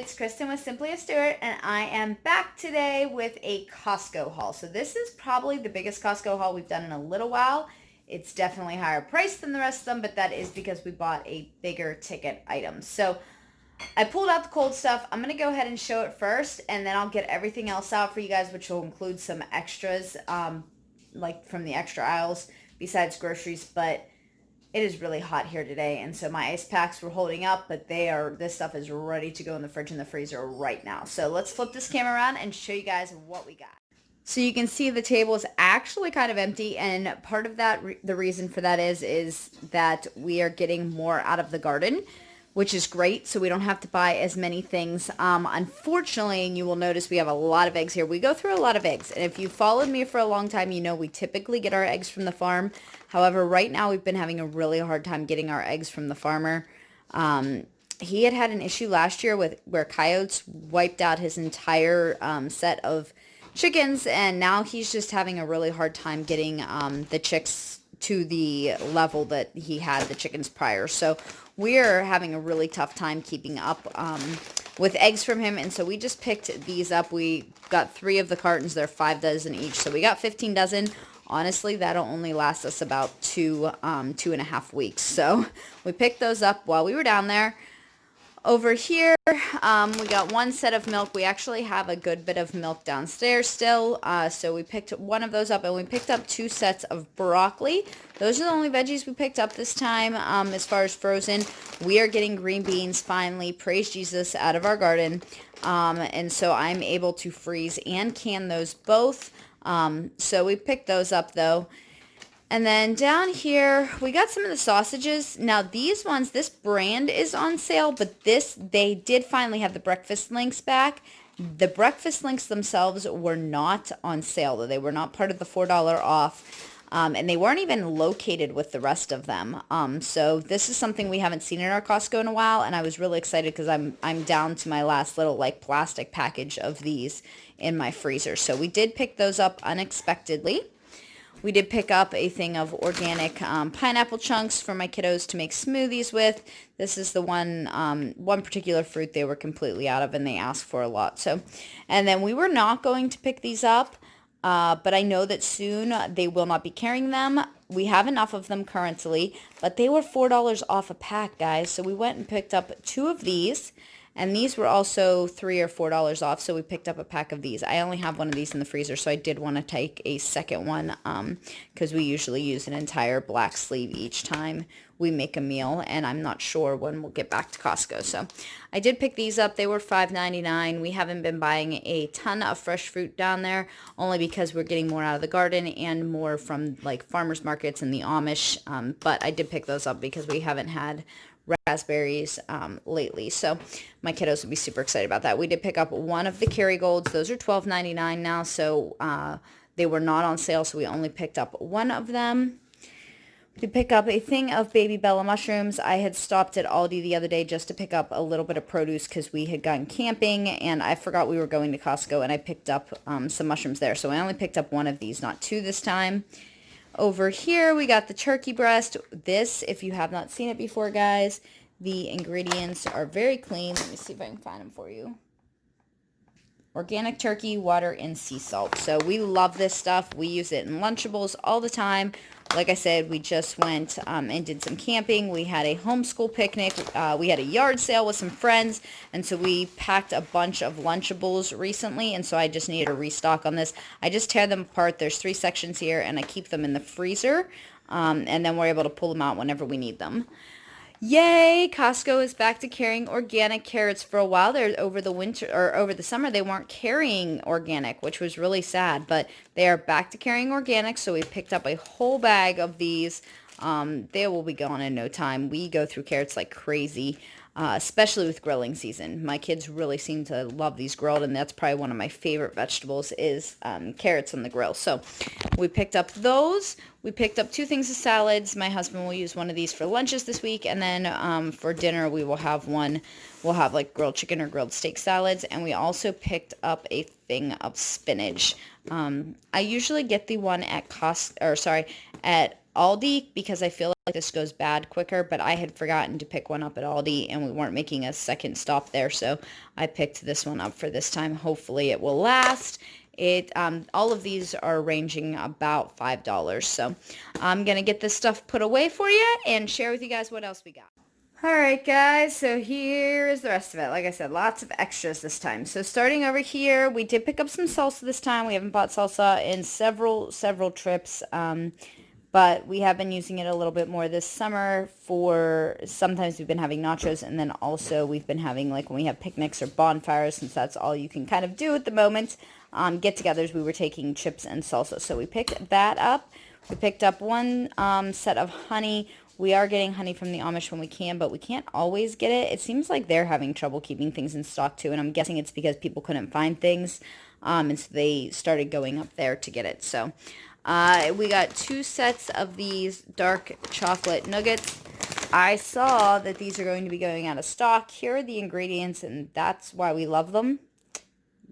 it's Kristen with Simply a Stewart, and I am back today with a Costco haul. So this is probably the biggest Costco haul we've done in a little while. It's definitely higher priced than the rest of them, but that is because we bought a bigger ticket item. So I pulled out the cold stuff. I'm going to go ahead and show it first, and then I'll get everything else out for you guys, which will include some extras, like from the extra aisles besides groceries, but it is really hot here today, and so my ice packs were holding up, but this stuff is ready to go in the fridge and the freezer right now. So let's flip this camera around and show you guys what we got. So you can see the table is actually kind of empty, and part of that, the reason for that is that we are getting more out of the garden, which is great, so we don't have to buy as many things. Unfortunately, and you will notice we have a lot of eggs here. We go through a lot of eggs, and if you followed me for a long time, you know we typically get our eggs from the farm. However, right now we've been having a really hard time getting our eggs from the farmer. He had an issue last year where coyotes wiped out his entire set of chickens, and now he's just having a really hard time getting the chicks to the level that he had the chickens prior. So we're having a really tough time keeping up with eggs from him, and so we just picked these up. We got 3 of the cartons. They're 5 dozen each, so we got 15 dozen. Honestly, that'll only last us about 2.5 weeks. So we picked those up while we were down there. Over here, we got 1 set of milk. We actually have a good bit of milk downstairs still, so we picked one of those up, and we picked up 2 sets of broccoli. Those are the only veggies we picked up this time. As far as frozen, we are getting green beans finally, praise Jesus, out of our garden, and so I'm able to freeze and can those both. So we picked those up though. And then down here, we got some of the sausages. Now these ones, this brand is on sale, but they did finally have the breakfast links back. The breakfast links themselves were not on sale, though. They were not part of the $4 off. And they weren't even located with the rest of them. So this is something we haven't seen in our Costco in a while, and I was really excited because I'm down to my last little like plastic package of these in my freezer. So we did pick those up unexpectedly. We did pick up a thing of organic pineapple chunks for my kiddos to make smoothies with. This is the one particular fruit they were completely out of, and they asked for a lot. So, and then we were not going to pick these up, but I know that soon they will not be carrying them. We have enough of them currently, but they were $4 off a pack, guys. So we went and picked up 2 of these. And these were also $3 or $4 off, so we picked up a pack of these. I only have one of these in the freezer, so I did want to take a second one because we usually use an entire black sleeve each time we make a meal, and I'm not sure when we'll get back to Costco. So I did pick these up. They were $5.99. We haven't been buying a ton of fresh fruit down there, only because we're getting more out of the garden and more from like farmers markets and the Amish. But I did pick those up because we haven't had raspberries lately, so my kiddos would be super excited about that. We did pick up 1 of the Kerrygolds. Those are $12.99 now, so they were not on sale, so we only picked up 1 of them. We did pick up a thing of baby Bella mushrooms. I had stopped at Aldi the other day just to pick up a little bit of produce because we had gone camping, and I forgot we were going to Costco, and I picked up some mushrooms there, so I only picked up 1 of these, not 2 this time. Over here, we got the turkey breast. This, if you have not seen it before, guys, the ingredients are very clean. Let me see if I can find them for you. Organic turkey, water, and sea salt. So we love this stuff. We use it in Lunchables all the time. Like I said, we just went and did some camping. We had a homeschool picnic. We had a yard sale with some friends. And so we packed a bunch of Lunchables recently. And so I just needed a restock on this. I just tear them apart. There's 3 sections here, and I keep them in the freezer. And then we're able to pull them out whenever we need them. Yay! Costco is back to carrying organic carrots. For a while there, over the summer, they weren't carrying organic, which was really sad, but they are back to carrying organic, so we picked up a whole bag of these. They will be gone in no time. We go through carrots like crazy, especially with grilling season. My kids really seem to love these grilled, and that's probably one of my favorite vegetables is carrots on the grill. So we picked up those. We picked up 2 things of salads. My husband will use one of these for lunches this week, and then for dinner we will have one. We'll have like grilled chicken or grilled steak salads, and we also picked up a thing of spinach. I usually get the one at Aldi because I feel like this goes bad quicker, but I had forgotten to pick one up at Aldi and we weren't making a second stop there, so I picked this one up for this time. Hopefully it will last. All of these are ranging about $5, so I'm gonna get this stuff put away for you and share with you guys what else we got. Alright guys, so here is the rest of it. Like I said, lots of extras this time. So starting over here, we did pick up some salsa this time. We haven't bought salsa in several trips, but we have been using it a little bit more this summer for, sometimes we've been having nachos, and then also we've been having, like when we have picnics or bonfires, since that's all you can kind of do at the moment, get-togethers, we were taking chips and salsa. So we picked that up. We picked up one set of honey. We are getting honey from the Amish when we can, but we can't always get it. It seems like they're having trouble keeping things in stock too, and I'm guessing it's because people couldn't find things, and so they started going up there to get it. So we got 2 sets of these dark chocolate nuggets. I saw that these are going to be going out of stock. Here are the ingredients, and that's why we love them.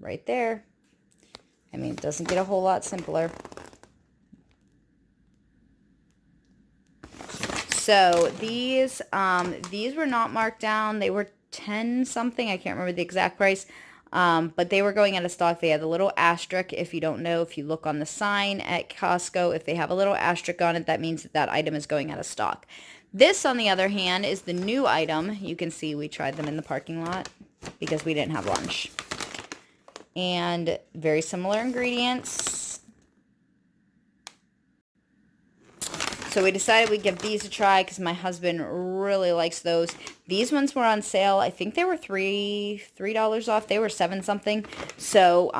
Right there. I mean, it doesn't get a whole lot simpler. So these were not marked down. They were 10 something. I can't remember the exact price. But they were going out of stock. They had the little asterisk. If you don't know, if you look on the sign at Costco, if they have a little asterisk on it, that means that that item is going out of stock. This, on the other hand, is the new item. You can see we tried them in the parking lot because we didn't have lunch. And very similar ingredients. So we decided we'd give these a try because my husband really likes those. These ones were on sale. I think they were $3 off. They were 7 something. So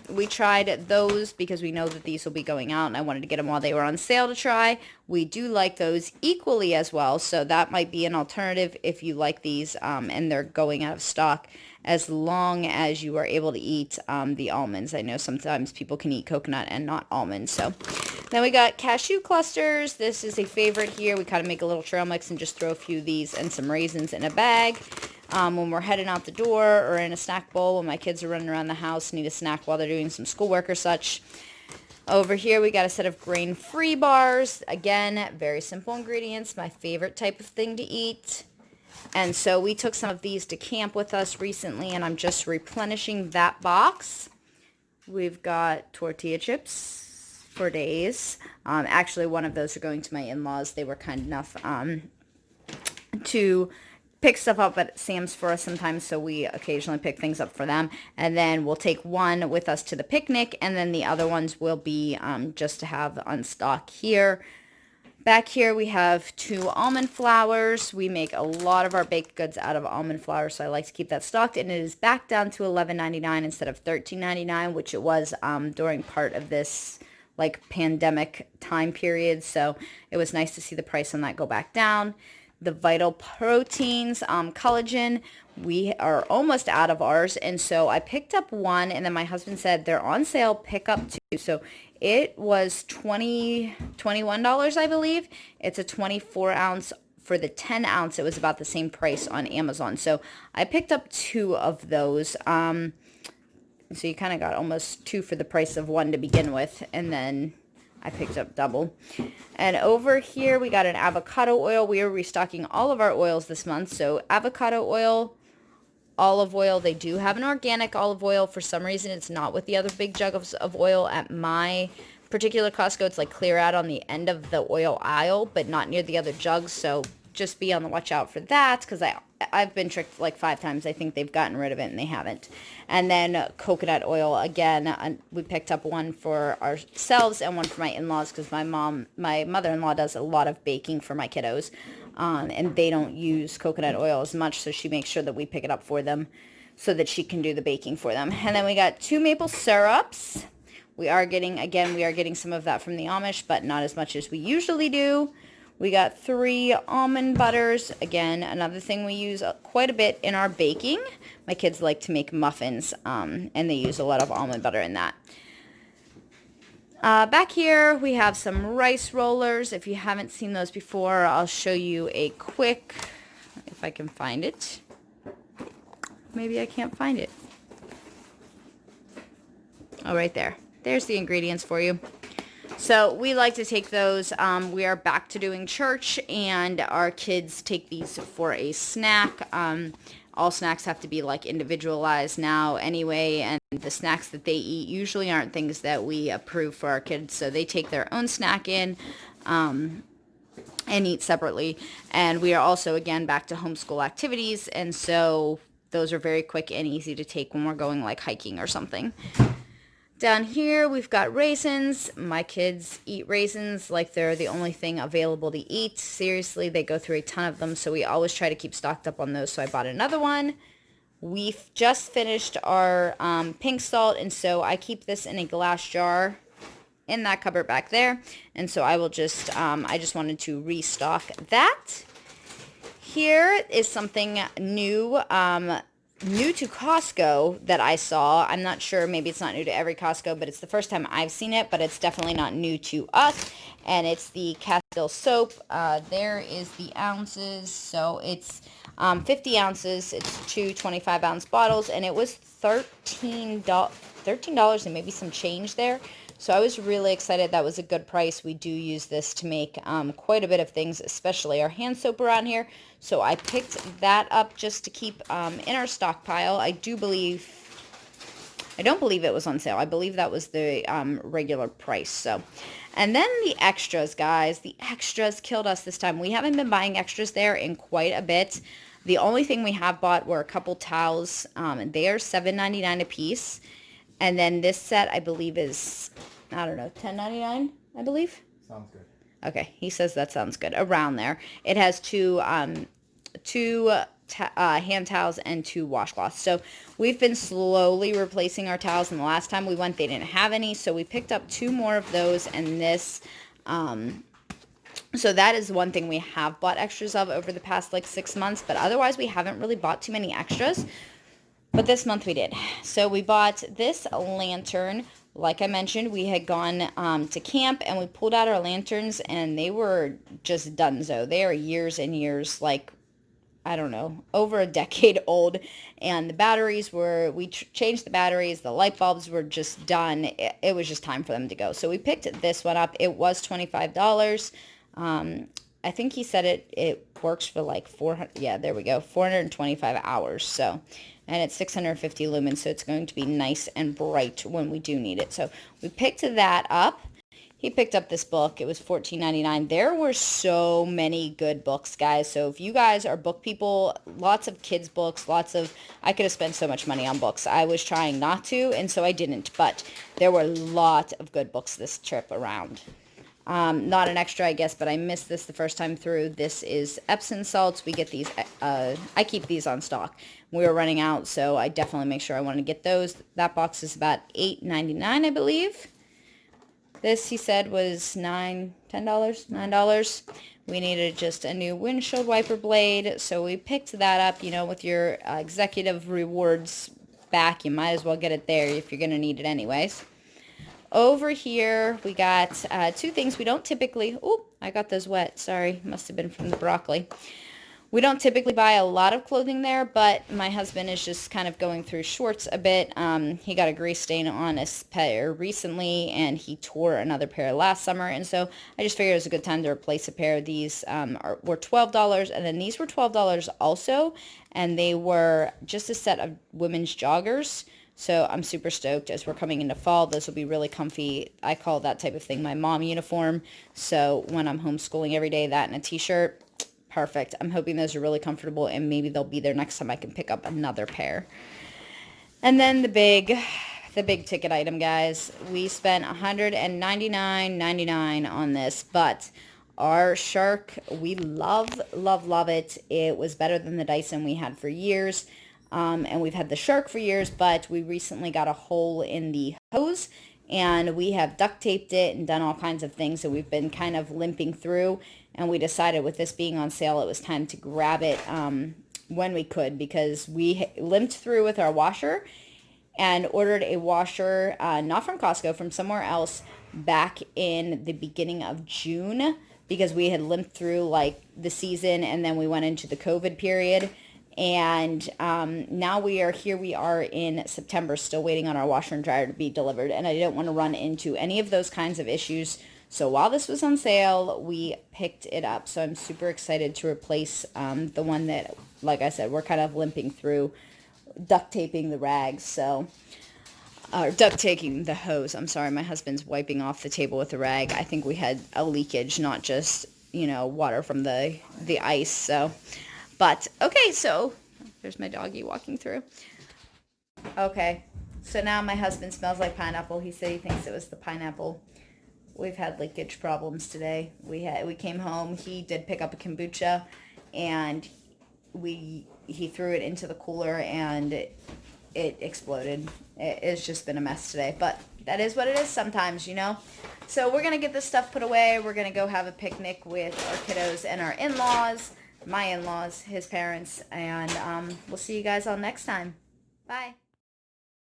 we tried those because we know that these will be going out, and I wanted to get them while they were on sale to try. We do like those equally as well, so that might be an alternative if you like these and they're going out of stock, as long as you are able to eat the almonds. I know sometimes people can eat coconut and not almonds. So then we got cashew clusters. This is a favorite here. We kind of make a little trail mix and just throw a few of these and some raisins in a bag when we're heading out the door, or in a snack bowl when my kids are running around the house, need a snack while they're doing some schoolwork or such. Over here we got a set of grain-free bars. Again, very simple ingredients, my favorite type of thing to eat. And so we took some of these to camp with us recently, and I'm just replenishing that box. We've got tortilla chips for days. Actually, one of those are going to my in-laws. They were kind enough to pick stuff up at Sam's for us sometimes, so we occasionally pick things up for them. And then we'll take one with us to the picnic, and then the other ones will be just to have on stock here. Back here we have 2 almond flours. We make a lot of our baked goods out of almond flour, so I like to keep that stocked. And it is back down to $11.99 instead of $13.99, which it was during part of this like pandemic time period. So it was nice to see the price on that go back down. The Vital Proteins collagen, we are almost out of ours, and so I picked up one, and then my husband said they're on sale, pick up 2. So it was $21, I believe. It's a 24 ounce. For the 10 ounce, it was about the same price on Amazon. So I picked up 2 of those. So you kind of got almost 2 for the price of 1 to begin with, and then I picked up double. And over here we got an avocado oil. We are restocking all of our oils this month. So avocado oil, olive oil. They do have an organic olive oil. For some reason it's not with the other big jugs of oil at my particular Costco. It's like clear out on the end of the oil aisle, but not near the other jugs. So just be on the watch out for that, because I've been tricked like 5 times. I think they've gotten rid of it and they haven't. And then coconut oil, again, we picked up one for ourselves and one for my in-laws, because my mother-in-law does a lot of baking for my kiddos, and they don't use coconut oil as much, so she makes sure that we pick it up for them so that she can do the baking for them. And then we got 2 maple syrups. We are getting some of that from the Amish, but not as much as we usually do. We got 3 almond butters. Again, another thing we use quite a bit in our baking. My kids like to make muffins, and they use a lot of almond butter in that. Back here, we have some rice rollers. If you haven't seen those before, I'll show you a quick, if I can find it. Maybe I can't find it. Oh, right there. There's the ingredients for you. So we like to take those. We are back to doing church, and our kids take these for a snack. All snacks have to be like individualized now anyway, and the snacks that they eat usually aren't things that we approve for our kids, so they take their own snack in and eat separately. And we are also, again, back to homeschool activities, and so those are very quick and easy to take when we're going like hiking or something. Down here, we've got raisins. My kids eat raisins like they're the only thing available to eat. Seriously, they go through a ton of them, so we always try to keep stocked up on those, so I bought another one. We've just finished our pink salt, and so I keep this in a glass jar in that cupboard back there, and so I will just, I just wanted to restock that. Here is something new, new to Costco that I saw. I'm not sure, maybe it's not new to every Costco, but it's the first time I've seen it, but it's definitely not new to us, and it's the Castile soap. There is the ounces, so it's 50 ounces. It's two 25-ounce bottles, and it was $13 and maybe some change there. So I was really excited. That was a good price. We do use this to make quite a bit of things, especially our hand soap around here. So I picked that up just to keep in our stockpile. I don't believe it was on sale. I believe that was the regular price. So, and then the extras, guys. The extras killed us this time. We haven't been buying extras there in quite a bit. The only thing we have bought were a couple towels. And they are $7.99 a piece. And then this set, I believe, is, I don't know, $10.99, I believe? Sounds good. Okay, he says that sounds good. Around there. It has two hand towels and two washcloths. So we've been slowly replacing our towels, and the last time we went, they didn't have any. So we picked up two more of those, and this... So that is one thing we have bought extras of over the past, like, 6 months. But otherwise, we haven't really bought too many extras. But this month we did. So we bought this lantern. Like I mentioned, we had gone to camp, and we pulled out our lanterns, and they were just donezo. They are years and years, like, I don't know, over a decade old. And the batteries were, we changed the batteries. The light bulbs were just done. It was just time for them to go. So we picked this one up. It was $25. I think he said it works for like 400, yeah, there we go, 425 hours. So, and it's 650 lumens, so it's going to be nice and bright when we do need it. So we picked that up. He picked up this book. It was $14.99. There were so many good books, guys. So if you guys are book people, lots of kids books, I could have spent so much money on books. I was trying not to, and so I didn't. But there were a lot of good books this trip around. Not an extra, I guess, but I missed this the first time through. This is Epsom salts. We get these, I keep these on stock. We were running out, so I definitely make sure I want to get those. That box is about $8.99, I believe. This, he said, was $9. We needed just a new windshield wiper blade, so we picked that up. You know, with your executive rewards back, you might as well get it there if you're going to need it anyways. Over here, we got two things we don't typically... Oh, I got those wet. Sorry. Must have been from the broccoli. We don't typically buy a lot of clothing there, but my husband is just kind of going through shorts a bit. He got a grease stain on a pair recently, and he tore another pair last summer. And so I just figured it was a good time to replace a pair of these. Were $12, and then these were $12 also, and they were just a set of women's joggers. So I'm super stoked as we're coming into fall. This will be really comfy. I call that type of thing my mom uniform. So when I'm homeschooling every day, that and a t-shirt, perfect. I'm hoping those are really comfortable, and maybe they'll be there next time I can pick up another pair. And then the big ticket item, guys. We spent $199.99 on this, but our shark, we love it. It was better than the Dyson we had for years. And we've had the shark for years, but we recently got a hole in the hose, and we have duct taped it and done all kinds of things, so we've been kind of limping through, and we decided with this being on sale, it was time to grab it when we could, because we limped through with our washer and ordered a washer, not from Costco, from somewhere else, back in the beginning of June, because we had limped through like the season, and then we went into the COVID period. And now we are in September, still waiting on our washer and dryer to be delivered, and I didn't want to run into any of those kinds of issues, So while this was on sale, we picked it up. So I'm super excited to replace the one that, like I said, we're kind of limping through, duct taping the rags. So, or duct taping the hose. I'm sorry, my husband's wiping off the table with a rag. I think we had a leakage, not just, water from the ice. So, but okay, so there's my doggy walking through. Okay, so now my husband smells like pineapple. He said he thinks it was the pineapple. We've had leakage problems today. We came home. He did pick up a kombucha, and he threw it into the cooler, and it exploded. It's just been a mess today, but that is what it is sometimes, So we're gonna get this stuff put away. We're gonna go have a picnic with our kiddos and our in-laws, my in-laws, his parents, and we'll see you guys all next time. Bye.